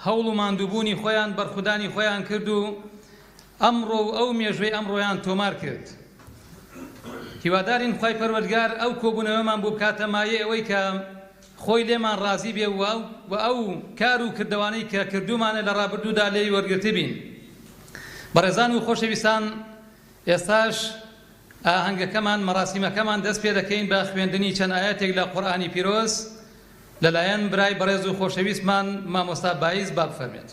هەوڵ و ماندووبوونی خۆیان بەرخودانی خۆیان کرد و ئەمڕۆ و ئەو مێژوەی ئەمڕۆیان تۆمار کرد. هیوادارین خی پەروەردگار ئەو کۆبوونەوەمان بۆ بکاتە مایە ئەوەی کە خۆی لێمان ڕازی بێ و ئەو کار و کردوانەی کە کردومانە لە ڕابردوودا لێی وەرگرتی بین. بەڕێزان و خۆشەویستان، ئێستاش ئاهەنگەکەمان مەراسیمەکەمان دەست پێ دەکەین بە خوێندنی چەند ئاەتێک لە قورئانی پیرۆز لەلایەن برای بەڕێز و خۆشەویستمان مامۆستا بایز با بفەرمێت.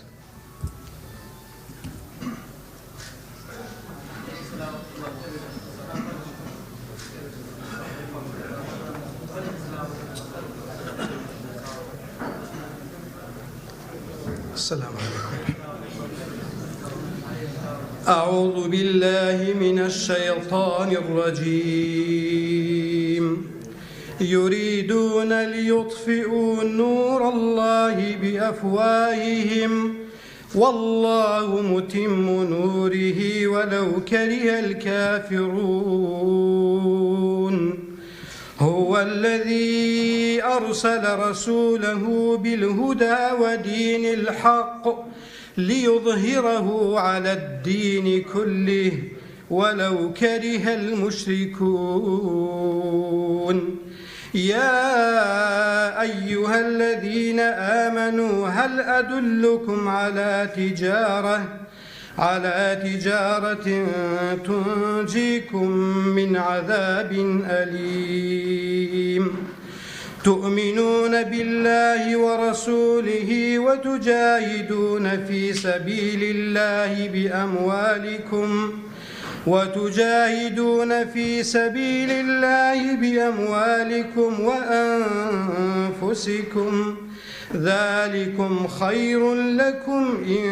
السلام عليكم. أعوذ بالله من الشيطان الرجيم. يريدون ليطفئوا نور الله بأفواههم والله متم نوره ولو كره الكافرون. هو الذي أرسل رسوله بالهدى ودين الحق ليظهره على الدين كله ولو كره المشركون. يا أيها الذين آمنوا هل أدلكم على تجارة تنجيكم من عذاب أليم تؤمنون بالله ورسوله وتجاهدون في سبيل الله بأموالكم وأنفسكم ذلكم خير لكم إن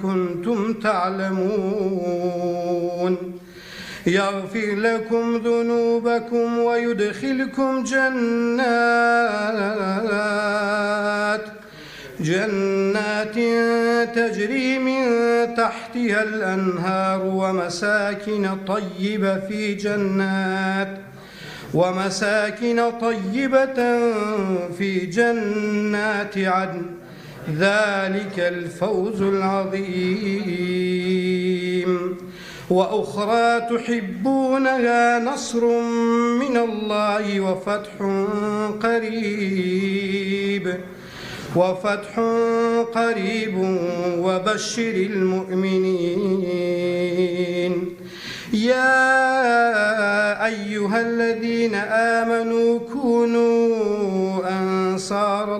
كنتم تعلمون. يغفر لكم ذنوبكم ويدخلكم جنات تجري من تحتها الأنهار ومساكن طيبة في جنات عدن ذلك الفوز العظيم. وأخرى تحبونها نصر من الله وفتح قريب وبشر المؤمنين. يا أيها الذين آمنوا كونوا أنصار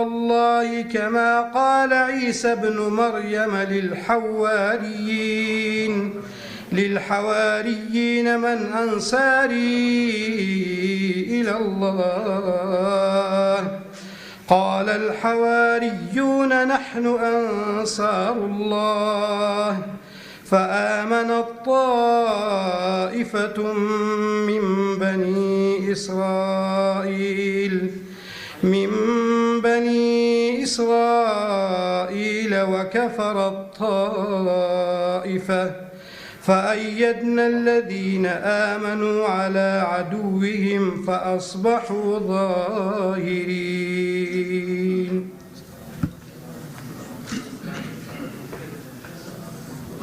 الله كما قال عيسى ابن مريم للحواريين من أنصاري إلى الله؟ قال الحواريون نحن أنصار الله. فآمنت طائفة من بني إسرائيل وكفرت طائفة فأيدنا الذين آمنوا على عدوهم فأصبحوا ظاهرين.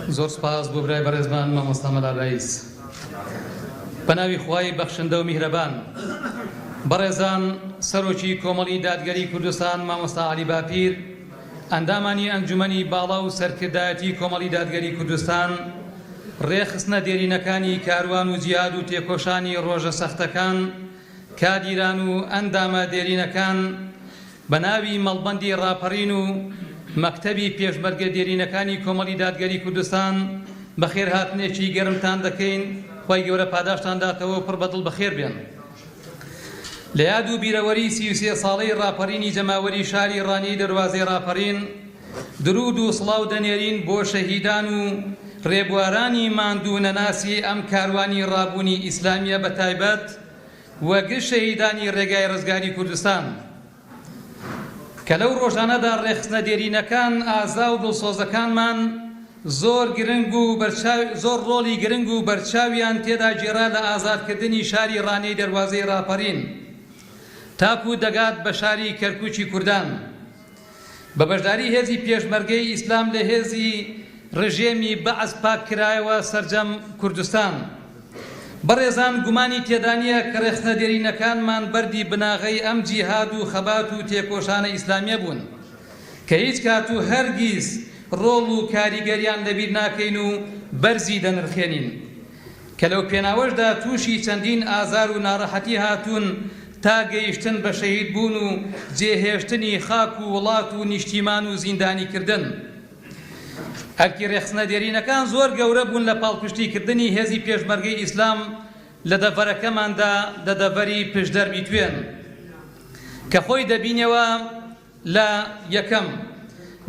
زۆر سپاس بۆ برای بەڕێزمان مامۆستا مەلا ڕەئیس. بەناوی خوای بەخشندە و میهرەبان، بەڕێزان، سەرۆکی کۆمەڵی دادگەری کوردستان مامۆستا عەلی باپیر، ئەندامانی ئەنجومەنی باڵا و سەرکردایەتی کۆمەڵی دادگەری کوردستان، ڕێخستنە دێرینەکانی کاروان و جیاد و تێکۆشانی ڕۆژە سەختەکان، کادیران و ئەندامە دێرینەکان، بەناوی مەڵبەندی ڕاپەڕین و مەکتەبی پێشمەرگە دێرینەکانی کۆمەڵی دادگەری کوردستان بەخێرهاتنێکی گەرمتان دەکەین. خی گەورە پاداشتان داتەوە و پڕ بەدڵ بەخێر بێن. لە یاد و بیرەوەری 33 ساڵەی ڕاپەڕینی جەماوەری شاری ڕانی دەواازەی ڕاپەڕین درود و سڵاو دەنێرین بۆ شەهیدان و ڕێبوارانی ماندوو نەناسی ئەم کاروانی ڕابوونی ئیسلامیە بە تایبەت وەگشت شەهیدانی ڕێگای ڕزگاری کوردستان کە لەو ڕۆژانەدا ڕێخستنە دێرینەکان ئازا و دڵسۆزەکانمان زۆر ڕۆڵی گرنگ و بەرچاویان تێدا گێڕا لە ئازادکردنی شاری ڕانەی دەواازەی ڕاپەڕین. تاکو دەگات بە شاری کەرکووکی کوردان بە بەشداری هێزی پێشمەرگەی ئیسلام لە هێزی ڕژێمی بەعەز پاک کرایەوە سەرجەم کوردستان. بەڕێزان گومانی تێدا نییە کە ڕێخنەدێرینەکانمان بەردی بناغەی ئەم جیهاد و خەبات و تێکۆشانە ئیسلامیە بوون کە هیچ کات و هەرگیز ڕۆڵ و کاریگەریان لەبیر ناکەین و بەرزی دەنرخێنین کە لەو پێناوەشدا تووشی چەندین ئازار و ناڕەحەتی هاتوون تا گەیشتن بە شەهید بوون و جێهێشتنی خاک و وڵات و نیشتیمان و زیندانیکردن. ئەرکی ڕێخنەدێرینەکان زۆر گەورە بوون لە پاڵپشتیکردنی هێزی پێشمەرگەی ئیسلام لە دەڤەرەکەماندا دەدەڤەری پشدەربی توێن کە خۆی دەبینەوە لە یەکەم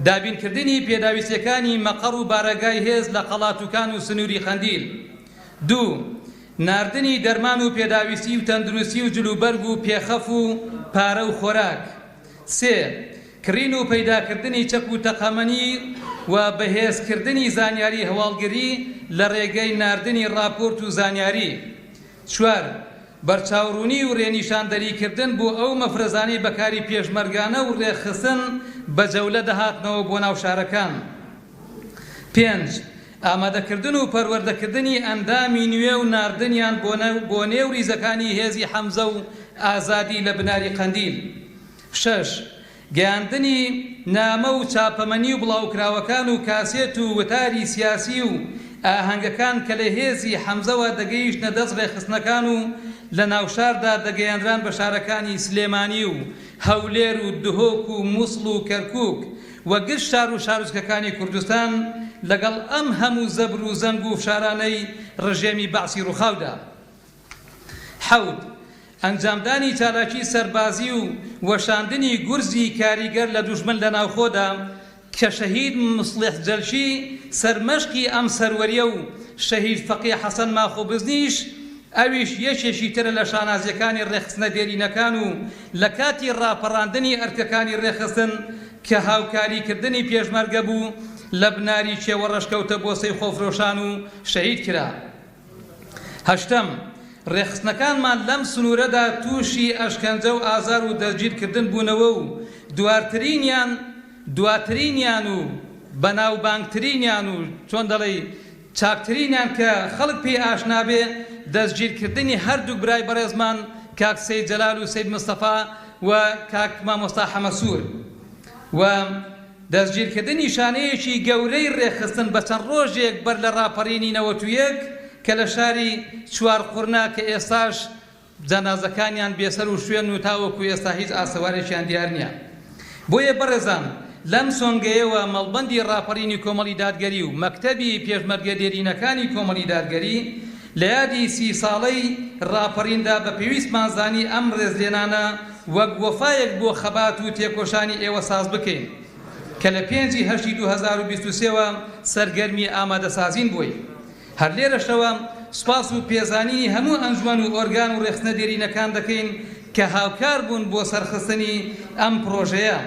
دابینکردنی پێداویستەکانی مەقەڕ و بارەگای هێز لە قەڵاتوکان و سنووری خەندیل، دوو ناردنی دەرمان و پێداویستی و تەندروستی و جلوبەرگ و پێخەف و پارە و خۆراک، سێ کڕین و پەیداکردنی چەک و تەقەمەنی و بەهێزکردنی زانیاری هەواڵگری لە ڕێگەی ناردنی ڕاپۆرت و زانیاری، چوار بەرچاوڕوونی و ڕێنیشاندەریکردن بۆ ئەو مەفرەزانەی بەکاری پێشمەرگانە و ڕێخستن بە جەولە دەهاتنەوە بۆ ناو شارەکان، پێنج ئامادەکردن و پەروەردەکردنی ئەندامی نوێ و ناردنیان بۆ نێو ریزەکانی هێزی حەمزە و ئازادی لە بناری قەندیل، شەش گەیاندنی نامە و چاپەمەنی و بڵاوکراوەکان و کاسێت و وتاری سیاسی و ئاهەنگەکان کە لە هێزی حەمزەوە دەگەیشتنە دەست ڕێخستنەکان و لە ناوشاردا دەگەیاندران بە شارەکانی سلێمانی و هەولێر و دهۆک و مووسڵ و کەرکووک وە گشت شار و شارۆچکەکانی کوردستان لەگەڵ ئەم هەموو زەبر و زەنگ و فشارانەی ڕژێمی بەعسی ڕووخاودا، حەوت ئەنجامدانی چالاکی سەربازی و وەشاندنی گورزی کاریگەر لە دوژمن لە ناوخۆدا کە شەهید مصلح جەلشی سەرمەشقی ئەم سەروەریە و شەهید فەقیه حەسەن ماخۆبزنیش ئەویش یەکێکی ترە لە شانازیەکانی ڕێخستنەدێرینەکان و لە کاتی ڕاپەڕاندنی ئەرکەکانی ڕێخستن کە هاوکاریکردنی پێشمەرگە بوو لە بناری چێوە ڕەشکەوتە بۆ سەی خۆفرۆشان و شەهید کرا. هەشتەم ڕێخستنەکانمان لەم سنوورەدا تووشی ئەشکەنجە و ئازار و دەستگیرکردن بوونەوە و دواترینیان و بەناوبانگترینیان و چۆن دەڵێ چاکترینیان کە خەڵک پێی ئاشنابێ دەستگیرکردنی هەردوو برای بەڕێزمان کاک سەید جەلال و سەید مستەفا و کاک مامۆستا حەمەسوور و دەستگیرکردنی شانەیەکی گەورەی ڕێخستن بە چەند ڕۆژێک بەر لە ڕاپەڕینی 91 کە لە شاری چوارقورنا کە ئێستاش جەنازەکانیان بێسەر و شوێن و تاوەکو ئێستا هیچ ئاسەوارێکیان دیار نییە. بۆیە بەڕێزان لەم سۆنگەیەوە مەڵبەندی ڕاپەڕینی کۆمەڵی دادگەری و مەکتەبی پێشمەرگە دێرینەکانی کۆمەڵی دادگەری لە یادی 30 ساڵەی ڕاپەڕیندا بە پێویستمان زانی ئەم ڕێزلێنانە وەک وەفایەک بۆ خەبات و تێکۆشانی ئێوە ساز بکەین کە لە 5 هەشتی 2023ەوە سەرگەرمی ئامادەسازین بووی. هەر لێرەشەوە سوپاس و پێزانی هەموو ئەنجومەن و ئۆرگان و ڕێخستنەدێرینەکان دەکەین کە هاوکار بوون بۆ سەرخستنی ئەم پرۆژەیە.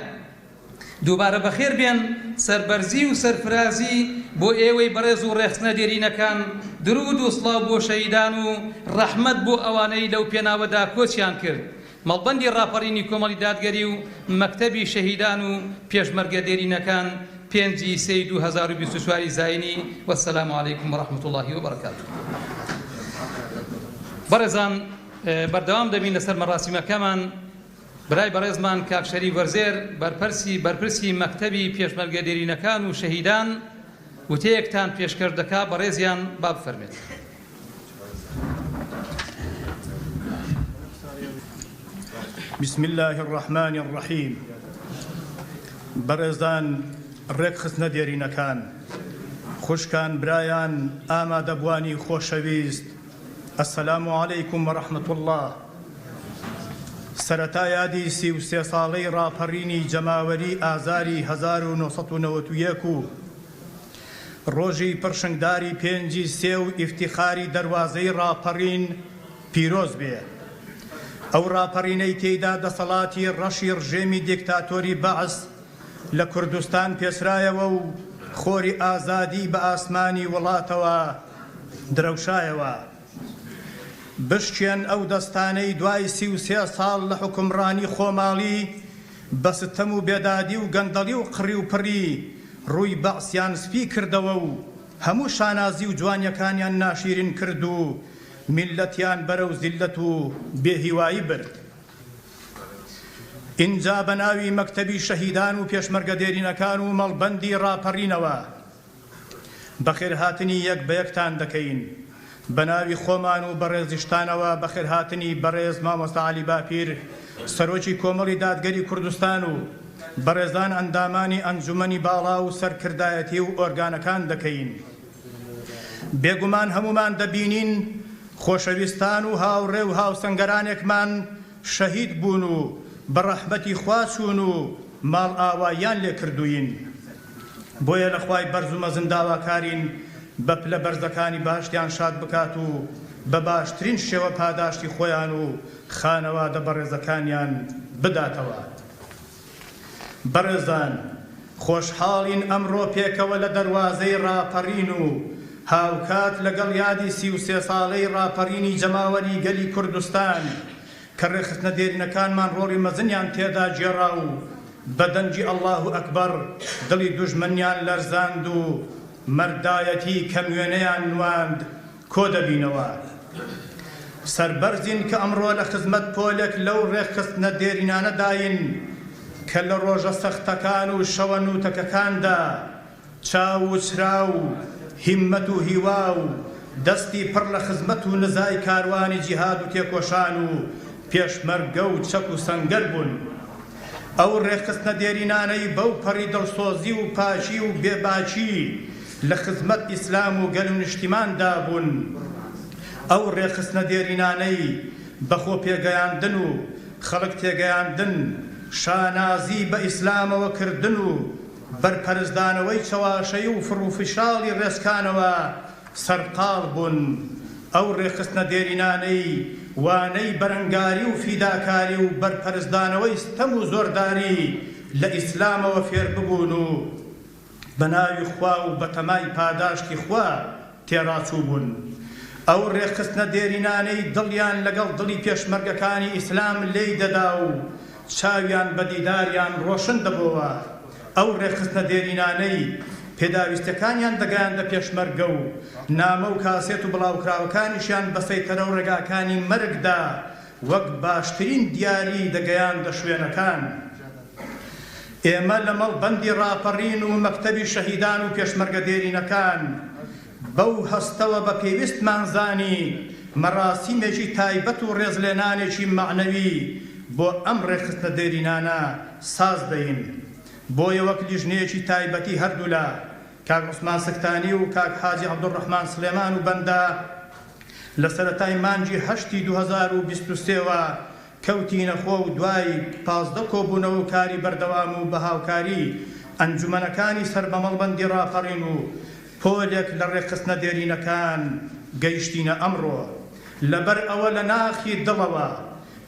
دووبارە بەخێر بێن، سەربەرزی و سەرفرازی بۆ ئێوەی بەڕێز و ڕێخستنەدێرینەکان، درود و سڵاو بۆ شەهیدان و ڕەحمەت بۆ ئەوانەی لەو پێناوەدا کۆچیان کرد. مەڵبەندی ڕاپەڕینی کۆمەڵی دادگەری و مەکتەبی شەهیدان و پێشمەرگە دێرینەکان 5 سەی 2024 زاینی وەسەلام عەلەیکم وەڕەحمەت اللهی وبەرەکاتوه. بەڕێزان بەردەوام دەبین لەسەر مەراسیمەکەمان. برای بەڕێزمان کاک شەریف وەرزێر بەرپرسی مەکتەبی پێشمەرگە دێرینەکان و شەهیدان وتەیەکتان پێشکەش دەکا، بەڕێزیان با بفەرمێت. بسم الله الرحمن الرحیم. بەڕێزان ڕێکخستنە دێرینەکان، خوشکان، برایان، ئامادەبوانی خۆشەویست، ئەسەلام عەلەیکم وەڕەحمەت الله. سەرەتا یادی 33 ساڵەی ڕاپەڕینی جەماوەری ئازاری 1991 و ڕۆژی پڕشنگداری 5 سێ و ئیفتیخاری دەواازەی ڕاپەڕین پیرۆز بێ. ئەو ڕاپەڕینەی تێیدا دەسەڵاتی ڕەشی ڕژێمی دیکتاتۆری بەعس لە کوردستان پێسرایەوە و خۆری ئازادی بە ئاسمانی وڵاتەوە درەوشایەوە. بشکێن ئەو دەستانەی دوای 33 ساڵ لە حکومڕانی خۆماڵی بە ستەم و بێدادی و گەندەڵی و قڕی و پڕی ڕووی بەعسیان سپی کردەوە و هەموو شانازی و جوانیەکانیان ناشیرین کرد و میلەتیان بەرەو زیلەت و بێهیوایی برد. اینجا بە ناوی مەکتەبی شەهیدان و پێشمەرگە دێرینەکان و مەڵبەندی ڕاپەڕینەوە بەخێرهاتنی یەک بە یەکتان دەکەین. بە ناوی خۆمان و بەڕێزیشتانەوە بەخێرهاتنی بەڕێز مامۆستا عەلی باپیر سەرۆکی کۆمەڵی دادگەری کوردستان و بەڕێزان ئەندامانی ئەنجومەنی باڵا و سەرکردایەتی و ئۆرگانەکان دەکەین. بێگومان هەمومان دەبینین خۆشەویستان و هاوڕێ و هاوسەنگەرانێکمان شەهید بوون و بە ڕەحمەتی خوا چوون و ماڵ ئاواییان لێ کردووین. بۆیە لە خوای بەرز و مەزن داواکارین بە پلە بەرزەکانی باشتیان شاد بکات و بە باشترین شێوە پاداشتی خۆیان و خانەوادە بەڕێزەکانیان بداتەوە. بەڕێزان، خۆشحاڵین ئەمڕۆ پێکەوە لە دەروازەی ڕاپەڕین و هاوکات لەگەڵ یادی 33 ساڵەی ڕاپەڕینی جەماوەری گەلی کوردستان کە ڕێخستنە دێرینەکانمان ڕۆڵی مەزنیان تێدا جێڕا و بەدەنجی ئەڵڵاه ئەکبەر دڵی دوژمنیان لەرزاند و مەردایەتی کەموێنەیان نواند کۆ دەبینەوە. سەربەرزین کە ئەمڕۆ لە خزمەت پۆلێک لەو ڕێخستنە دێرینانەداین کە لە ڕۆژە سەختەکان و شەوە نوتەکەکاندا چاو و چرا و هیممەت و هیوا و دەستی پڕ لە خزمەت و نزای کاروانی جیهاد و تێکۆشان و پێشمەرگە و چەک و سەنگەر بوون. ئەو ڕێخستنە دێرینانەی بەو پەڕی دڵسۆزی و پاشی و بێباچی لە خزمەت ئیسلام و گەل و نیشتیماندا بوون. ئەو ڕێخستنە دێرینانەی بەخۆ پێگەیاندن و خەڵک تێگەیاندن شانازی بە ئیسلامەوە کردن و بەرپەرزدانەوەی چەواشەی و فڕوفشاڵی ڕێزکانەوە سەرقاڵ بوون. ئەو ڕێخستنە دێرینانەی وانەی بەرەنگاری و فیداکاری و بەرپەرزدانەوەی ستەم و زۆرداری لە ئیسلامەوە فێر ببوون و بە ناوی خوا و بە تەمای پاداشتی خوا تێڕاچوو بوون. ئەو ڕێخستنە دێرینانەی دڵیان لەگەڵ دڵی پێشمەرگەکانی ئیسلام لێی دەدا و چاویان بە دیداریان ڕۆشن دەبەوە. ئەو ڕێخستنە دێرینانەی پێداویستەکانیان دەگەیاندە پێشمەرگە و نامە و کاسێت و بڵاوکراوەکانیشیان بە سەیتەرە و ڕێگاکانی مەرگدا وەک باشترین دیاری دەگەیاندە شوێنەکان. ئێمە لە مەڵبەندی ڕاپەڕین و مەکتەبی شەهیدان و پێشمەرگە دێرینەکان بەو هەستەوە بە پێویستمان زانی مەراسیمێکی تایبەت و ڕێزلێنانێکی معنەوی بۆ ئەم ڕێخستنە دێرینانە ساز دەین. بۆیە وەک لیژنەیەکی تایبەتی هەردوو لە کاک عوسمان سکتانی و کاک حاجی عەبدوڕەحمان سلێمان و بەندە لە سەرەتای مانجی 8 2023ەوە کەوتینە خۆ و دوای 15 کۆبوونەوە و کاری بەردەوام و بە هاوکاری ئەنجومەنەکانی سەر بە مەڵبەندی ڕاپەڕین و پۆلێک لە ڕێخستنە دێرینەکان گەیشتینە ئەمڕۆ. لەبەر ئەوە لە ناخی دڵەوە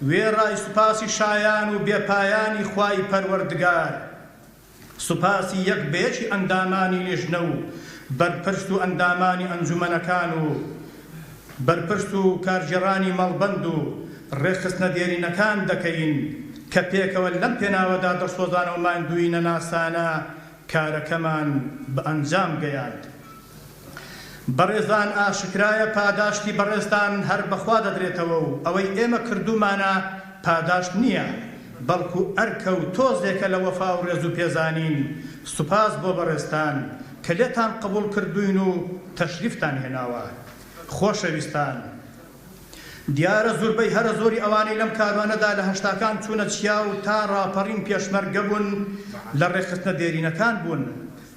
وێڕای سوپاسی شایان و بێپایانی خوای پەروەردگار، سوپاسی یەک بەیەکی ئەندامانی لیژنە و بەرپرس و ئەندامانی ئەنجومەنەکان و بەرپرس و کارژێڕانی مەڵبەند و ڕێخستنە دێرینەکان دەکەین کە پێکەوە لەم پێناوەدا دەسۆزانە و ماندووینە ناسانە کارەکەمان بە ئەنجام گەیاند. بەڕێزان، ئاشکرایە پاداشتی بەڕێزتان هەر بەخوا دەدرێتەوە و ئەوەی ئێمە کردومانە پاداشت نییە، بەڵکو ئەرکە و تۆزێکە لە وەفا و ڕێز و پێزانین. سوپاس بۆ بەڕێزتان کە لێتان قبوڵ کردوین و تەشریفتان هێناوە. خۆشەویستان، دیارە زۆربەی هەرە زۆری ئەوانەی لەم کاروانەدا لە هەشتاکان چوونە چیا و تا ڕاپەڕین پێشمەرگە بوون لە ڕێخستنە دێرینەکان بوون.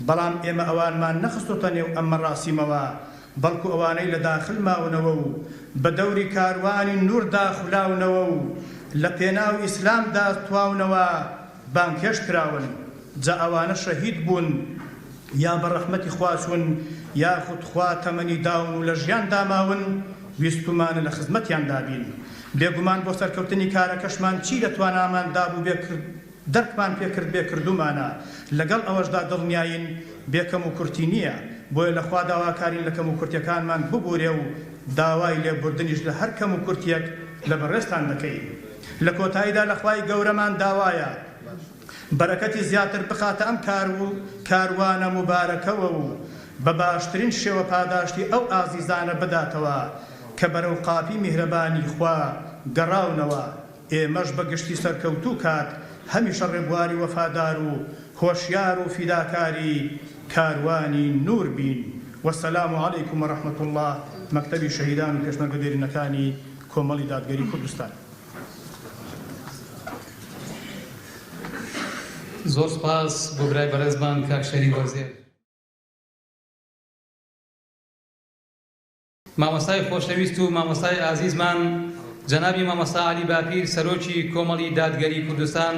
بەڵام ئێمە ئەوانمان نەخستۆتە نێو ئەم مەراسیمەوە، بەڵکو ئەوانەی لە داخل ماونەوە و بە دەوری کاروانی نوردا خولاونەوە و لە پێناو ئیسلامدا تواونەوە بانکێش کراون. جا ئەوانە شەهید بوون یا بە ڕەحمەتی خوا چوون یاخود خوا تەمەنی داون و لە ژیان داماون ویستمانە لە خزمەتیان دابین. بێگومان بۆ سەرکەوتنی کارەکەشمان چی لە توانامان دابوو دەرکمان پێکرد بێکردومانە. لەگەڵ ئەوەشدا دڵنیاین بێکەم و کورتی نییە، بۆیە لەخوا داواکارین لە کەم و کورتیەکانمان ببورێ و داوای لێبوردنیش لە هەر کەم و کورتیەک لە بەڕێستان دەکەین. لە کۆتاییدا لە خوای گەورەمان داوایە بەرەکەتی زیاتر بخاتە ئەم کاروانە مبارەکەوە و بە باشترین شێوە پاداشتی ئەو ئازیزانە بداتەوە کە بەرەو قاپی میهرەبانی خوا گەڕاونەوە. ئێمەش بە گشتی سەرکەوتوو کات هەمیشە ڕێبواری وەفادار و هۆشیار و فیداکاری کاروانی نور بین. وەسەلام عەلەیکم وەڕەحمەت الله. مەکتەبی شەهیدان و پێشمەرگە دێرینەکانی کۆمەڵی دادگەری کوردستان. زۆر سپاس بۆ برای بەڕێزمان کاک شەریف وەرزێر. مامۆستای خۆشەویست و مامۆستای ئازیزمان جەنابی مامۆستا عەلی باپیر سەرۆکی کۆمەڵی دادگەری کوردستان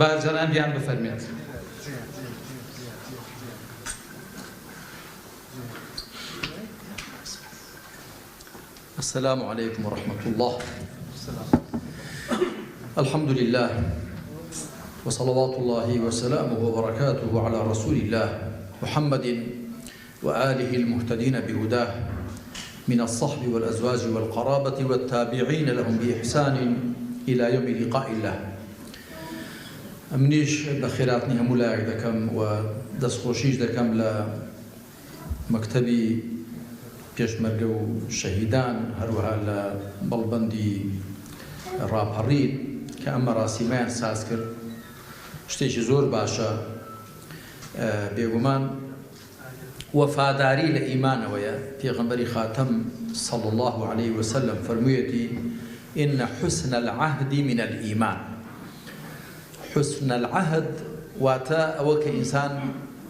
بارجەرانبیان بفەرمێت. السلام عليكم ورحمة الله. الحمد لله وصلوات الله وسلامه وبركاته على رسول الله محمد وآله المهتدين بهداه من الصحب والأزواج والقرابة والتابعين لهم بإحسان إلى يوم لقاء الله. منيش بخيراتني همولاك دكم ودسخوشيش دكم لمكتبي پێشمەرگە و شەهیدان هەروەها لە بەڵبەندی ڕاپەڕین کە ئەم مەراسیمەیان ساز کرد. شتێکی زۆر باشە. بێگومان وەفاداری لە ئیمانەوەیە. پێغەمبەری خاتەم صلى الله عليه وسلم فەرموویەتی إن حسن العهد من الإيمان. حسن العهد واتە ئەوە کە ئینسان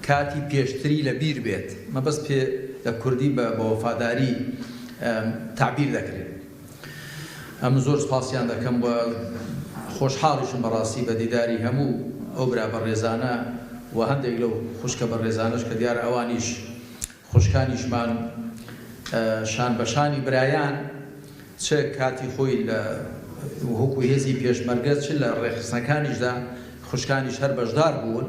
کاتی پێشتری لە بیر بێت. مەبەست پێ لە کوردی بە وەفاداری تعبیر دەکرێت. ئەم زۆر سپاسیان دەکەم و خۆشحاڵیشم بەڕاستی بە دیداری هەموو ئەو برا بەڕێزانە و هەندێک لەو خوشکە بەڕێزانەش کە دیارە ئەوانیش خوشکانیشمان شان بەشانی برایان چ کاتی خۆی لە هۆکو هێزی پێشمەرگە چ لە ڕێخستنەکانیشدا خوشکانیش هەر بەشدار بوون.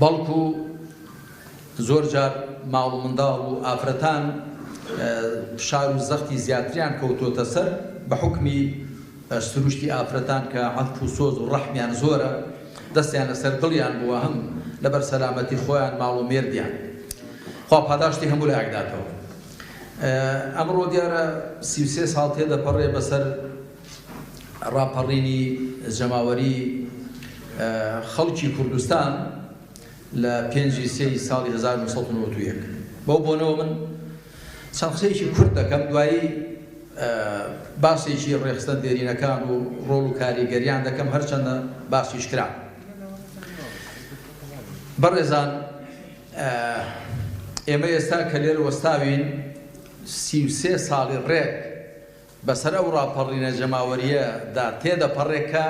بەڵکو زۆر جار ماڵ و منداڵ و ئافرەتان فشار و زەختی زیاتریان کەوتۆتە سەر بە حوکمی سروشتی ئافرەتان کە عەتف و سۆز و ڕەحمیان زۆرە دەستیان لەسەر دڵیان بووە هەم لەبەر سەلامەتی خۆیان ماڵ و مێردیان. خوا پاداشتی هەموو لایەکداتەوە. ئەمڕۆ دیارە 33 ساڵ تێدەپەڕێ بەسەر ڕاپەڕینی جەماوەری خەڵکی کوردستان لە 5 ساڵی 1991. بەو بۆنەوە من چەند قسەیەکی کورت دەکەم دوایی باسێکی ڕێخستن دێرینەکان و ڕۆڵ و کاریگەریان دەکەم هەرچەندە باسیش کرا. بەڕێزان ئێمە ئێستا کە لێرە وەستاوین 33 ساڵی ڕێک بەسەر ئەو ڕاپەڕینە جەماوەریەدا تێدەپەڕێکە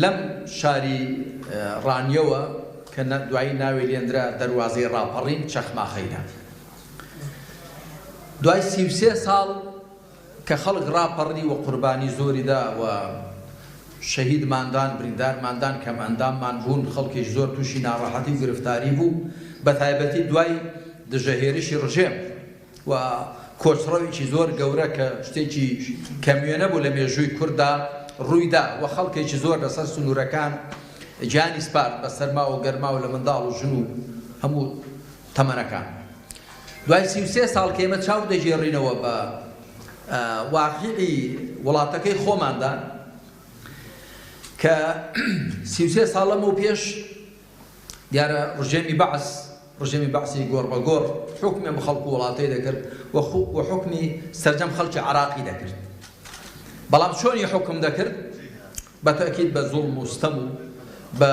لەم شاری ڕانیەوە کە دوایی ناوی لێندرا دەروازەی ڕاپەڕین چەخماخەیدا. دوای 33 ساڵ کە خەڵک ڕاپەڕنی و قوربانی زۆریدا و شەهید ماندان بریندار ماندان کەم ئەنداممان بوون خەڵکیش زۆر تووشی ناڕەحەتی و گرفتاری بوو بە تایبەتی دوای دژەهێرشی ڕژێم و کۆچڕەوێکی زۆر گەورە کە شتێکی کەمیێنە بوو لە مێژووی کووردا ڕوویدا و خەڵکێکی زۆر لەسەر سنوورەکان جانی سپارد بە سەرما و گەرما و لە منداڵ و ژن و هەموو تەمەنەکان. دوای 33 ساڵ کە ئێمە چاو دەژێڕینەوە بە واقعی وڵاتەکەی خۆماندا کە 33 ساڵ لەمەوە پێش دیارە ڕژێمی بەعسی گۆڕ بە گۆڕ حکمی ئەم خەڵک و وڵاتەی دەکرد و حکمی سەرجەم خەڵکی عراقی دەکرد. بەڵام چۆنی حکم دەکرد؟ بە تەکید بە زوڵم و ستەم و بە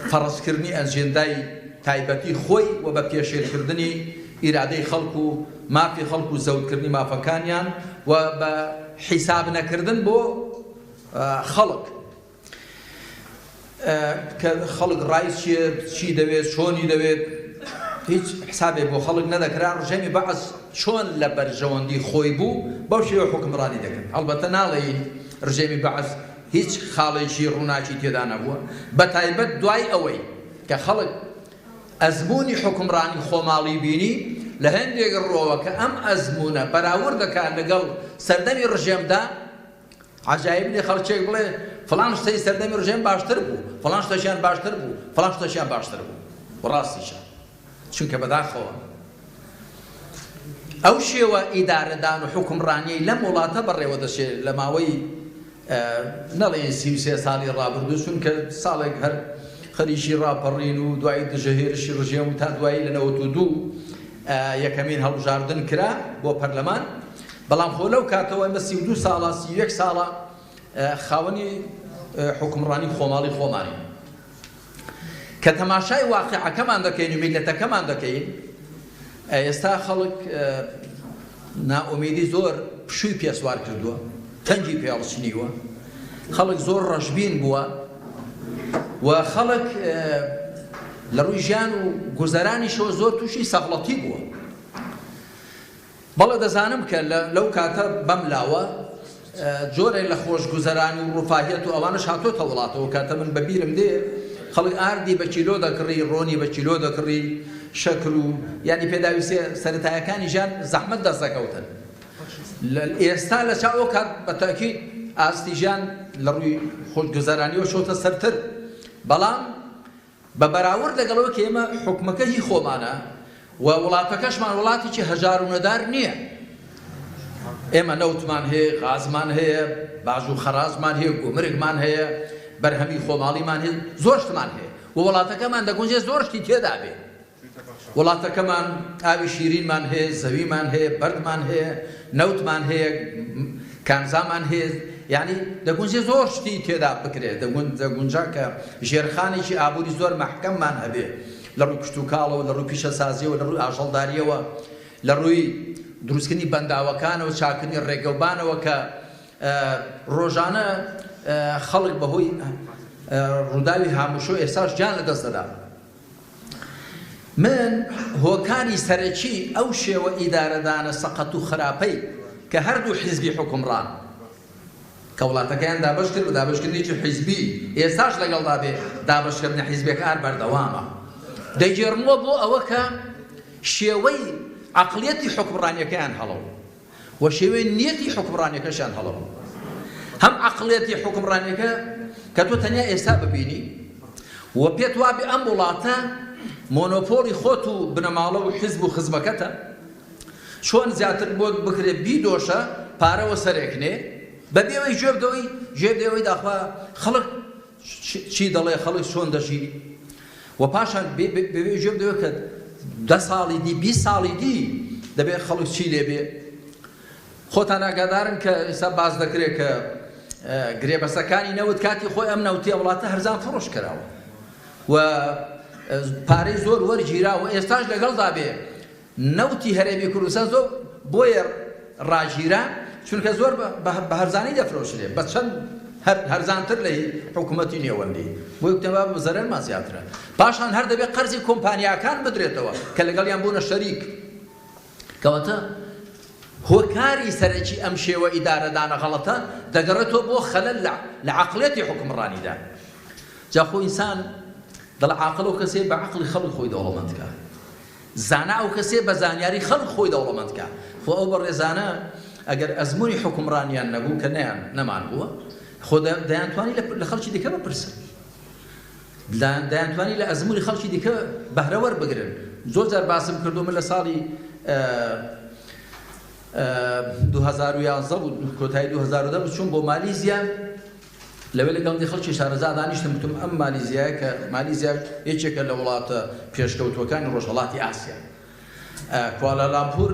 فەڕزکردنی ئەجێندای تایبەتی خۆی و بە پێشێلکردنی ئیرادەی خەڵک و مافی خەڵک و زەوتکردنی مافەکانیان و بە حیساب نەکردن بۆ خەڵک کە خەڵک ڕای چی دەوێت چۆنی دەوێت هیچ حسابێک بۆ خەڵک نەدەکرا. ڕژێمی بەعەز چۆن لە بەرژەوەندی خۆی بوو بەو شێوە حکمڕانی دەکرد. هەڵبەتە ناڵێین ڕژێمی بەعەز هیچ خاڵێکی ڕووناکی تێدا نەبووە بە تایبەت دوای ئەوەی کە خەڵک ئەزمموی حکمڕانی خۆماڵی بینی لە هەندێک ڕۆوە کە ئەم ئەزممونە بەراورد دەکات لەگەڵ سەردەمی ڕژێمدا عجایب لێ خەڵکێک بڵێ فڵان شتەی سەردەمی ڕژێم باشتر بوو، فڵان شتەشیان باشتر بوو، فڵان شتەشیان باشتر بوو. ڕاستیشە، چونکە بەداخەوە ئەو شێوە ئیدارەدان و حکمڕانیەی لەم وڵاتە بەڕێوە دەچێت لە ماوەی نەڵێن 33 ساڵی ڕابردوو، چونکە ساڵێک هەر خەریکی ڕاپەڕین و دوای دژەهێرشی ڕژێم و تا دوایی لە 92 یەکەمین هەڵبژاردن کرا بۆ پەرلەمان. بەڵام خۆ لەو کاتەوە ئێمە 32 ساڵە 31 ساڵە خاوەنی حکمڕانی خۆماڵی خۆمانی کە تەماشای واقعەکەمان دەکەین و میلەتەکەمان دەکەین. ئێستا خەڵک نائومیدی زۆر پشووی پێسوار کردووە، تەنگی پێڵچنیوە، خەڵک زۆر ڕەشبین بووە و خەڵک لە ڕووی ژیان و گوزەرانیشەوە زۆر تووشی سەغڵەتی بووە. بەڵێ دەزانم کە لەو کاتە بەم لاوە جۆرێک لە خۆشگوزەرانی و ڕووفاهیەت و ئەوانش هاتۆتە وڵاتەوە. کاتە من بەبیرم دێ خەڵک ئاردی بە کیلۆ دەکڕی، ڕۆنی بە کیلۆ دەکڕی، شەکر و یعنی پێداویستێ سەرەتایەکانی ژیان زەحمەت دەست دەکەوتن. ئێستا لە چاوە کات بەتاکید ئاستی ژیان لە ڕووی خۆشگوزەرانیەوە شۆتە سەرتر. بەڵام بە بەراورد لەگەڵەوە کە ئێمە حکومەکە هی خۆمانە و وڵاتەکەشمان وڵاتێکی هەژار و نەدار نییە. ئێمە نەوتمان هەیە، غازمان هەیە، باژ و خەرازمان هەیە، گومرگمان هەیە، بەرهەمی خۆماڵیمان هەیە، زۆر شتمان هەیە و وڵاتەکەمان دەگونجێت زۆر شتی تێدا بێ. وڵاتەکەمان ئاوی شیرینمان هەیە، زەویمان هەیە، بەردمان هەیە، نەوتمان هەیە، کانزامان هەیە، یعنی دەگونجێت زۆر شتی تێدا بکرێت. دەگونجا کە ژێرخانێکی ئابووری زۆر مەحکەممان هەبێ لە ڕووی کشت و کاڵەوە، لە ڕووی پیشەسازیەوە، لە ڕووی ئاژەڵداریەوە، لە ڕووی دروستکردنی بەنداوەکانەوە، چاکردنی ڕێگەوبانەوە کە ڕۆژانە خەڵک بەهۆی ڕووداوی هاموشۆ ئێستاش گیان لەدەست دەدا. من هۆکاری سەرەکی ئەو شێوە ئیدارەدانە سەقەت و خراپەی کە هەردوو حیزبی حکومڕان کە وڵاتەکەیان دابەش کرد و دابەشکردنێکی حیزبی ئێستاش لەگەڵدا بێ دابەشکردنی حیزبەکان بەردەوامە. دەیگێڕمەوە بۆ ئەوە کە شێوەی عەقڵیەتی حکمڕانیەکەیان هەڵەو و شێوەی نیەتی حکمڕانیەکەشیان هەڵەو. هەم عەقڵیەتی حکمڕانیەکە کە تۆ تەنیا ئێستا ببینی و پێت وابێ ئەم وڵاتە مۆنۆپۆلی خۆت و بنەماڵە و حیزب و خزمەکەتە، چۆن زیاتر بۆ بکرێت بیدۆشە پارەوە سەرێکنێ بەبێەوەی ژێبدەوەی داخوا خەڵک چی دەڵێ، خەڵک چۆن دەژی و پاشان بێ ژێبدەوە کە 10 ساڵی دی 20 ساڵی دی دەبێت خەڵک چی لێبێ. خۆتان ئاگادارن کە ئێستا باز دەکرێت کە گرێبەسەکانی نەوت کاتی خۆی ئەم نەوتیە وڵاتە هەرزان فڕۆش کراوە و پارەی زۆر وەرگیراوە. ئێستاش لەگەڵدا بێ نەوتی هەرێمی کوردستان زۆر بۆیە ڕاگیرا چونکە زۆر بە هەرزانی دەفرۆشرێ، بە چەند هەرزانتر لە حکوومەتی نێوەندی بۆی کتەبا زەرەرمان زیاترە. پاشان هەر دەبێت قەرزی کۆمپانیاکان بدرێتەوە کە لەگەڵیان بوونە شەریک. کەواتە هۆکاری سەرەکی ئەم شێوە ئیدارەدانە غەڵەتە دەگەڕێتەوە بۆ خەلەل لە عەقڵیەتی حکمڕانیدا. جا خۆ ئینسان دڵ عاقڵ و کەسێ بە عەقڵی خەڵک خۆی دەوڵەمەندکە، زانا و کەسێ بە زانیاری خەڵک خۆی دەوڵەمەندکە. خۆ ئەو بە ڕێزانە ئەگەر ئەزمموی حکمڕانیان نەبوو کە نەمان بووە، خۆ دەیانتوانی لە خەڵکی دیکە بپرسن، دەیانتوانی لە ئەزمموی خەڵکی دیکە بەهرە وەربگرن. زۆر جار باسم کردو من لە ساڵی 2011 بوو، کۆتایی 2010 بوو، چوون بۆ مالیزیا. لەوێ لەگەڵ خەڵکی شارەزا دانیشتم، وتم ئەم مالیزیایە کە مالیزیا یەکێکە لە وڵاتە پێشکەوتوەکانی ڕۆژهەڵاتی ئاسیا. کوالالامپور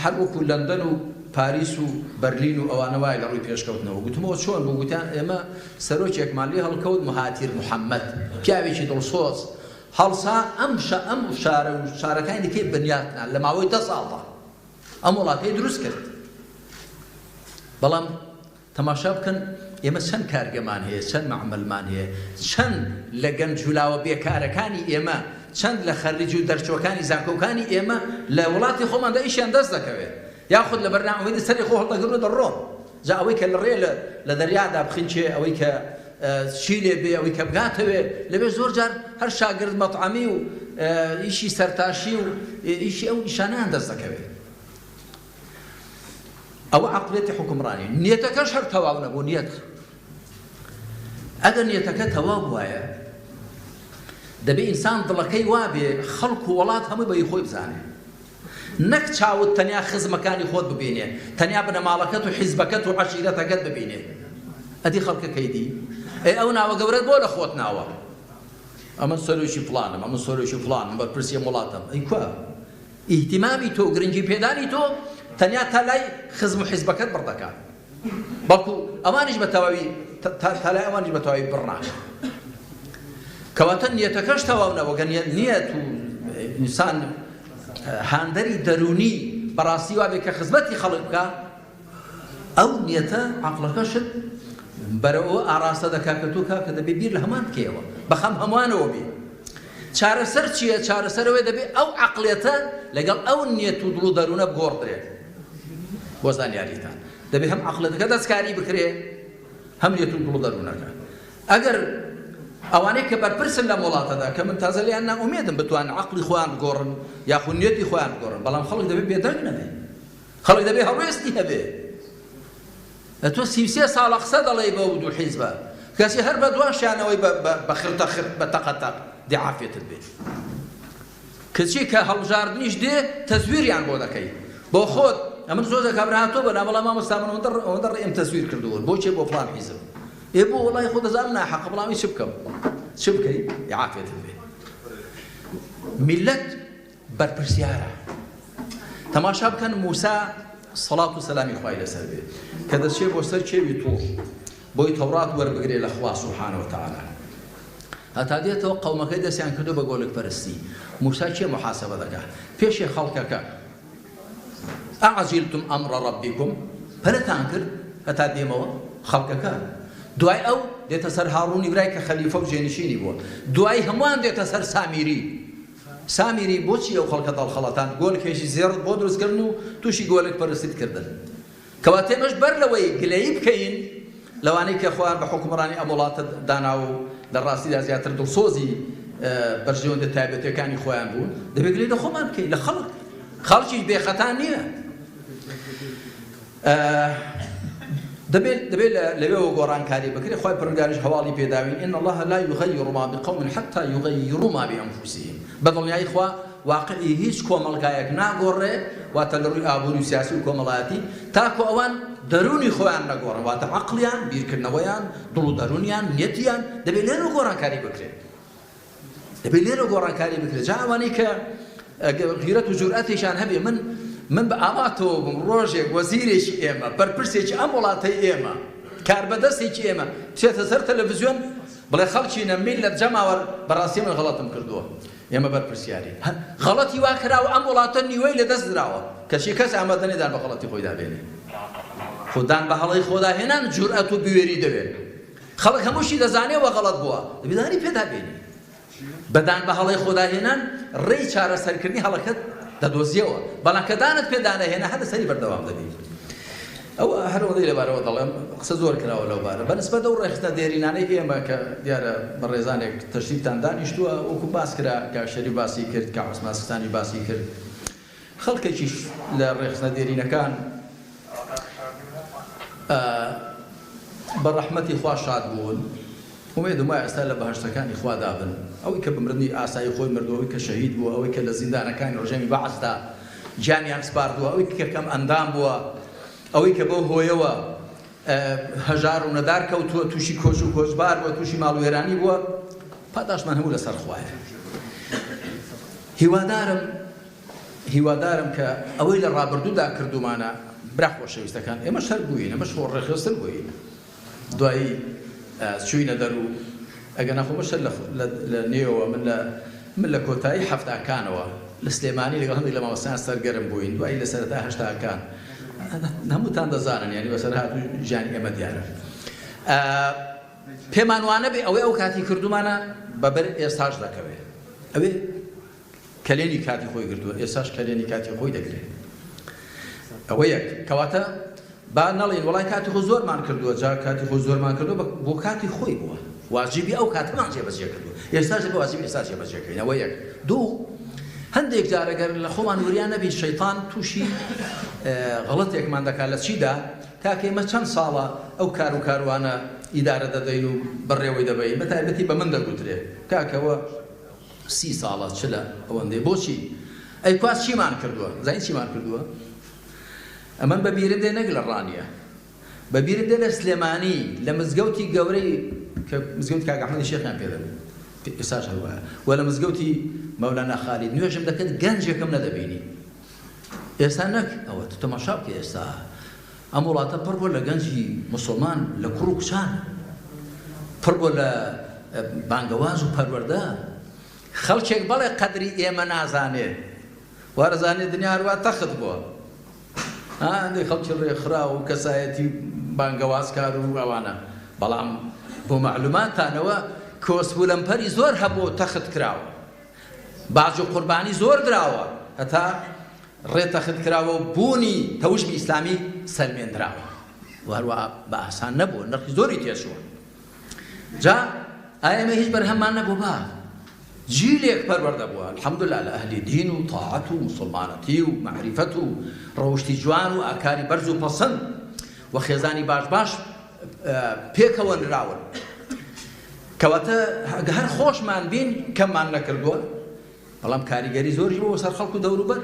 هەر وەکو لەندەن و پاریس و بەرلین و ئەوانە وای لە ڕووی پێشکەوتنەوە. گوتمەوە چۆن بوو؟ گوتیان ئێمە سەرۆکێکمان لێ هەڵکەوت، مهاتیر محەممەد، پیاوێکی دڵسۆز هەڵسا ئەم شارە و شارەکانی دیکەی بنیاتنان لە ماوەی 10 ساڵدا ئەم وڵاتەی دروست کرد. بەڵام تەماشا بکەن ئێمە چەند کارگەمان هەیە، چەند معمەلمان هەیە، چەند لە گەنجولاوە بێکارەکانی ئێمە، چەند لە خەریج و دەرچۆکانی زانکۆکانی ئێمە لە وڵاتی خۆماندا ئیشیان دەست دەکەوێت، یاخود لە بەرنامەوەی سەری خۆ هەڵدەگرن و دەڕۆن. جا ئەوەی کە لە ڕێ لە دەریادا بخینچێ، ئەوەی کە چی لێ بێ ئەوەی کە بگاتەوێ لەبێ زۆر جار هەر شاگرد مەطعەمی و ئیشی سەرتاشی و ئیشی ئەو نیشانەیان دەست دەکەوێت ئەوە عەقڵێتی حوکمڕانی نیەتەکەش هەر تەواو نەبوو نیەت ئەگەر نیەتەکە تەواو وایە دەبێ ئینسان دڵەکەی وابێ خەڵک و وڵات هەمووی بەی خۆی بزانێ نەک چاوت تەنیا خزمەکانی خۆت ببینێ تەنیا بنەماڵەکەت و حیزبەکەت و عەشیرەتەکەت ببینێ ئەدی خەڵکەکەیدی ئەو ناوە گەورەت بۆ لە خۆت ناوە ئەمە سەرۆکی فڵانم ئەمە سەرۆکی فڵانم بەرپرسیە وڵاتم ئەی کوا ئیهتیمامی تۆ گرنگی پێدانی تۆ تەنیا تا لای خزم و حیزبەکەت بڕدەکات بەڵکو ئەوانیش بە تەواوی تا لای ئەوانیش بە تەواوی بڕناکە کەواتە نیەتەکەش تەواو نەبووە نیەت و ئینسان هاندەری دەرونی بەڕاستی وابێ کە خزمەتی خەڵک بکە ئەو نیەتە عەقڵەکەشت بەرەوە ئاراستە دەکات کە تۆ کاکە دەبێ بیر لە هەمان بکەیەوە بەخەم هەموانەوە بێ چارەسەر چییە چارەسەرەوەی دەبێ ئەو عەقڵێتە لەگەڵ ئەو نیەت و دڵ و دەروونە بگۆڕدرێت بۆ زانیاریتان دەبێ هەم عەقڵەکە دەستکاری بکرێ هەم نیەت و دڵ و دەروونەکە ئەگەر ئەوانەی کە بەرپرسن لە وڵاتەدا کە من تازە لێیان ناومێدم بتوانن عەقڵی خۆیان بگۆڕن یاخود نیەتی خۆیان بگۆڕن بەڵام خەڵک دەبێ بێدەنگ نەبێ خەڵک دەبێ هەڵوێستی هەبێ تۆ 33 ساڵە قسە دەڵێی بە دوو حیزبە کەسی هەر بە دواشیانەوەی بە خرتەخر بە تەقەتەق دیعافێتت بێت کەچی کە هەڵبژاردنیش دێ تەزویریان بۆ دەکەی بۆ خۆت ئەمن زۆر دەکابراهاتۆ بە نابەڵام مامۆستا من ئەوەندە ڕێم تەزویر کردووە بۆچێ بۆ فڵان حیزب بۆ وڵای خۆ دەزانم ناحەقە بەڵامی چ بکەم چ بکەی دیعافێتت بێت میلەت بەرپرسیارە تەماشا بکەن موسا سەڵات و سەلامی خوای لەسەر بێت کە دەچێ بۆ سەر کێوی توور بۆی تەورات وەربگرێ لە خوا سوبحانە وتەعالا هەتا دێتەوە قەومەکەی دەستیان کردو بە گۆلک پەرستی موسا چێ محاسەبە دەکات پێشێ خەڵکەکە ئەعەجیلتم ئەمرە ڕەبیکم پەرەتان کرد هەتا دێمەوە خەڵکەکە دوای ئەو دێتە سەر هاڕوونی برای کە خەلیفە و جێنشینی بووە دوای هەمووان دێتە سەر سامیری بۆچی ئەو خەڵکە دڵخەڵەتان گۆلکێکی زێڕت بۆ دروستکردن و تووشی گۆلک پەرستیت کردن کەواتە ئێمەش بەر لەوەی گلەیی بکەین لەوانەی کە خۆیان بە حوکمڕانی ئەم وڵاتە دانا و لە ڕاستیدا زیاتر دڵسۆزی بەرژەوەندە تایبەتیەکانی خۆیان بوون دەبێت گلەی لە خۆمان بکەین لە خەڵکی بێخەتان نییە دەبێت لەوێەوە گۆڕانکاری بکرێت خۆی پەروەردگاریش هەواڵی پێداوین إن الله لا يغير ما بقوم حتى يغيروا ما بأنفسهم بەدڵنیایی خوا واقعی هیچ کۆمەڵگایەک ناگۆڕێ واتە لە ڕووی ئابووری و سیاسی و کۆمەڵایەتی تاکو ئەوان دەرونی خۆیان نەگۆڕن واتە عەقڵیان بیرکردنەوەیان دڵ و دەرونیان نیەتیان دەبێت لێرە گۆڕانکاری بکرێت جا ئەوانەی کە غیرەت و جورئەتیشان هەبێ من بە ئاماتەوە بم ڕۆژێک وەزیرێکی ئێمە بەرپرسێکی ئەم وڵاتەی ئێمە کاربەدەستێکی ئێمە چێتە سەر تەلەڤیزیۆن بڵێ خەڵکی نەمین لە جەماوە بەڕاستی من غەڵەتم کردووە ئێمە بەرپرسیاری غەڵەتی وا کراوە ئەم وڵاتە نیوەی لەدەست درراوە کەچی کەس ئامادە نێدان بە غەڵەتی خۆی دابێنێ خۆدان بە هەڵەی خۆداهێنان جورئەت و بوێری دەبێت خەڵک هەمووشی دەزانێەوە غەڵەت بووە دەبێدانی پێدابێنی بەدان بە هەڵەی خۆداهێنان ڕێی چارەسەرکردنی هەڵەکەت دەدۆزیەوە بەڵام کە دانت پێدانەهێنا هەر لەسەری بەردەوام دەبێت ئەوە هەروەدەی لەبارەوە دەڵێم قسە زۆر کراوە لەو بارە بەنسبەت ئەو ڕێخستە دێرینانەی ئێمە کە دیارە بەڕێزانێک تەشریفتان دانیشتووە وەکو باس کرا کە شەریف باسی کرد کە عوسمان سستانی باسی کرد خەڵکێکیش لە ڕێخستە دێرینەکان بە ڕەحمەتی خوا شاد بوون ومێدم وایە ئێستا لە بەهەشتەکانی خوا دابن ئەوەی کە بمردنی ئاسایی خۆی مردووە ئەوەی کە شەهید بووە ئەوەی کە لە زیندانەکانی ڕۆژەمی بەعەسدا گیانیان سپاردووە ئەوەی کە کەم ئەندام بووە ئەوەی کە بەو هۆیەوە هەژار و نەدار کەوتووە تووشی کۆش و کۆچبار بووە تووشی ماڵ و وێرانی بووە پاداشمان هەموو لەسەر خوایە هیوادارم کە ئەوەی لە ڕابردوودا کردومانە برا خۆشەویستەکان ئێمە شەر بووین ئەمە شۆڕ ڕێخستن بووین دوایی چووینە دەرو ئەگەر نەخۆ شەر لە نێوە من لە کۆتایی هەفتاکانەوە لە سلێمانی لەگەڵ هەندێک لە مامۆستایان سەرگەرم بووین دوایی لە سەرەتا هەشتاکان هەمووتان دەزانن یعنی بەسەر هاتوو ژیانی ئێمە دیارە پێمان وانە بێ ئەوەی ئەو کاتی کردومانە بەبەر ئێستاش دەکەوێت ئەوێ کەلێنی کاتی خۆی کردووە ئێستاش کەلێنی کاتی خۆی دەگرێت ئەوە یەک کەواتە با نەڵێن وڵای کاتی خۆ زۆرمان کردووە جا کاتی خۆ زۆرمان کردووە بۆ کاتی خۆی بووە واجبی ئەو کاتمان جێبەجێ کردووە ئێستاش بە واجبی ئێستا جێبەجێکردنەوە یەک دوو هەندێک جارەگەر لە خۆمان وریان نەبی شەیطان تووشی غەڵەتێکمان دەکات لە چیدا کاکە ئێمە چەند ساڵە ئەو کار و کاروانە ئیدارە دەدەین و بەڕێوەی دەبین بە تایبەتی بە من دەگوترێ کاکەوە 30 ساڵە چ لە ئەوەندەی بۆچی ئەی کواس چیمان کردووە زین چیمان کردووە ئەمەن بە بیرم دێ نەک لە ڕانیە بە بیرم دێ لە سلێمانی لە مزگەوتی گەورەی کە مزگەوتی کاک ئەحمەدی شێخیان پێ دەبێت ئێستاش هەروایە و لە مزگەوتی مەولانە خالید نوێژم دەکەن گەنجێکم نەدەبینی ئێستا نەک ئەوە تو تەماشا بکە ئێستا ئەم وڵاتە پڕ بووە لە گەنجی موسڵمان لە کوڕ و کچان پڕ بووە لە بانگەواز و پەروەردە خەڵکێک بەڵێ قەدری ئێمە نازانێ وارەزانێ دنیا هەروە تەخت بووە هەندێک خەڵکی ڕێکخرا و کەسایەتی بانگەوازکار و ئەوانە بەڵام بۆ معلوماتانەوە کۆسپولەمپەری زۆر هەبوو تەخت کراوە باج و قوربانی زۆر دراوە هەتا ڕێتەخت کراوە و بوونی تەوژمی ئیسلامی سەلمێنراوە و هەروە بە ئاسان نەبوو نرخی زۆری تێشوە جا ئێمە هیچ بەرهەممان نەبوو با جیلێک پەروەردە بووە الحەمدوللا لە ئەهلی دین و تاعەت و موسڵمانەتی و معریفەت و ڕەوشتی جوان و ئاکاری بەرز و پەسەند و خێزانی باش باش پێکەوە نراون کەواتە هەر خۆشمان بین کەممان نەکردووە بەڵام کاریگەری زۆری بۆ سەر خەڵک و دەوروبەر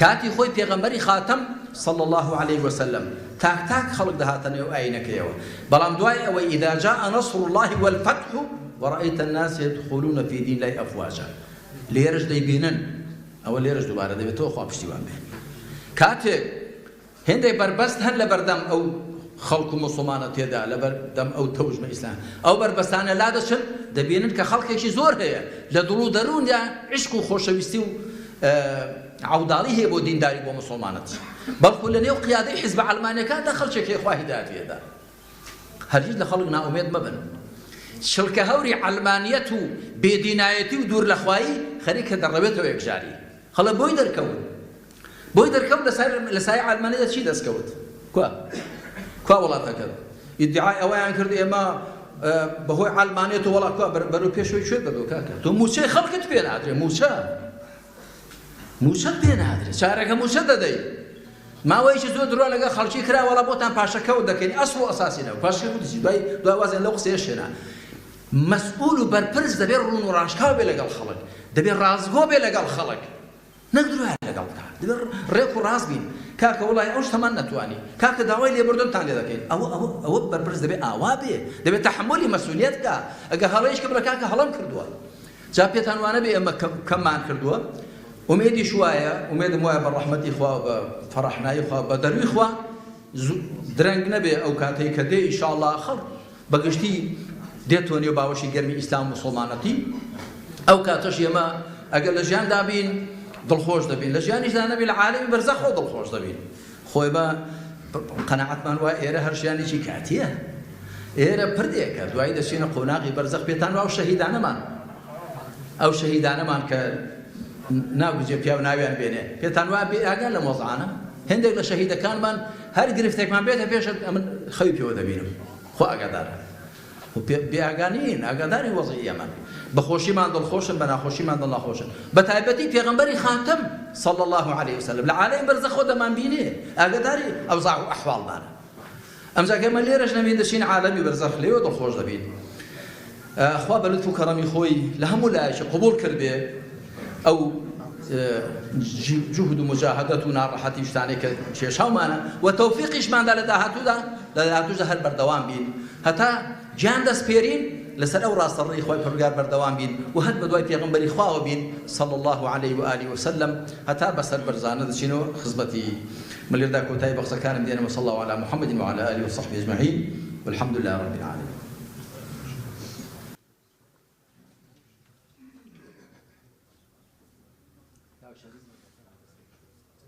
کاتی خۆی پێغەمبەری خاتەم صلى الله عليه وسلم تاک تاک خەڵک دەهاتە نێو ئاینەکەیەوە بەڵام دوای ئەوەی ئیدا جاء نصر الله والفتح ورأيت الناس يدخلون في دين الله أفواجا ليرج دەیبینن ئەوە لێرەش دووبارە دەبێتەوە خوا پشتیوان بێ کاتێک هێندەی بربەست هەن لە بەردەم ئەو خەڵک و موسڵمانە تێدا لە بەردەم ئەو تەوژمە ئیسلام ئەو بربەستانە لا دەچن دەبینن کە خەڵکێکی زۆر هەیە لە دڵ و دەرووندا عشق و خۆشەویستی و عوداڵی هەیە بۆ دینداری بۆ موسڵمانەت بەڵکو لە نێو قیادەی حیزب عەلمانیەکاندا خەڵکێکی خوا هیدایەتێدا هەرگیز لە خەڵک ناومێد مەبن شڵکە هەوری عەلمانیەت و بێدینایەتی و دوور لەخوایی خەریکە دەڕەوێتەوە یەکجاری خەڵە بۆی دەرکەون لە سای عەلمانیەت چی دەستکەوت کوا وڵاتەکەت ئیدعای ئەوەیان کرد ئێمە بەهۆی عەلمانیەت و وڵات کوا بەرەو پێشەوەی کوێت بەدۆ کاکە تۆ موچەی خەڵکت پێ نادرێ موچەت پێ نادرێ چارەکە موچە دەدەی ماوەیەکی زۆر درۆ لەگەڵ خەڵکی کرا وەڵا بۆتان پاشەکەوت دەکەین ئەسڵ و ئەساسینەوە پاشەکەوت دەچی دوای وازێن لەو قسەیە شێنا مەسئول و بەرپرس دەبێت ڕوون و ڕاشکاو بێ لەگەڵ خەڵک دەبێت ڕازگۆ بێ لەگەڵ خەڵک نەک دروایە لەگەڵ کار دەبێت ڕێک و ڕاست بین کاکە وڵای ئەوش تەمان نەتوانی کاکە داوای لێبوردنتان لێ دەکەین ئەوە بەرپرس دەبێت ئاوا بێ دەبێت تەحملی مەسئولیەت بکە ئەگە هەڵەیەش کە بڵە کاکە هەڵەم کردووە جا پێتان وانە بێ ئێمە کەممان کردووە ئومێدیش وایە ئومێدم وایە بە ڕەحمەتی خوا بە فەڕەحنایی خوا بە دەروی خوا درەنگ نەبێ ئەو کاتەی کە دێ ئینشاءڵڵا خەڵک بەگشتی دێتۆ نێو باوەشی گەرمی ئیسلام و موسڵمانەتی ئەو کاتەش ئێمە ئەگەر لە ژیاندا بین دڵخۆش دەبین لە ژیانیشدا نەبی لە عالەمی بەرزەخۆ دڵخۆش دەبین خۆی بە قەناعەتمان وایە ئێرە هەر ژیانێکی کاتیە ئێرە پردێکە دوایی دەچینە قۆناغی بەرزەخ پێتان وا ئەو شەهیدانەمان کە ناگوجێ پیا و ناویان بێنێ پێتان وا بێ ئاگان لە مۆزعانە هەندێک لە شەهیدەکانمان هەر گرفتێکمان بێتە پێش ئەمن خەوی پێوە دەبینم خۆ ئاگادارە بێئاگانین ئاگاداری وەزعی ئەمە بەخۆشیمان دڵخۆشن بە ناخۆشیمان دڵ ناخۆشن بە تایبەتی پێغەمبەری خاتەم صلی الله عليه وسلم لە عالەمی بەرزەخۆ دەمان بینێ ئاگاداری ئەوزاع و ئەحواڵدانە ئەمجا کە ئێمە لێرەش نەبین دەچین عالەمی بەرزەخ لێوە دڵخۆش دەبین خوا بە لوتف و کەڕەمی خۆی لە هەموو لایەکی قبوڵ کرد بێ ئەو جهد و مجاهدەت و ناڕەحەتی شتانێک کە کێشاومانە و تەوفیقیشماندا لە داهاتوودا هەر بەردەوام بین هەتا گیان دەستپێرین لەسەر ئەو ڕاستەڕێی خۆی پەروەردگار بەردەوام بین و هەر بە دوای پێغەمبەری خواوە بین صلی الله عليه وآله وسلم هەتا بەسەر بەرزانە دەچینەوە خزمەتی ملێردا کۆتایی بەخسەکانم دێنەوە صلی الله على محمد وعلى آله وصحبه أجمعين والحمد لله رب العالمين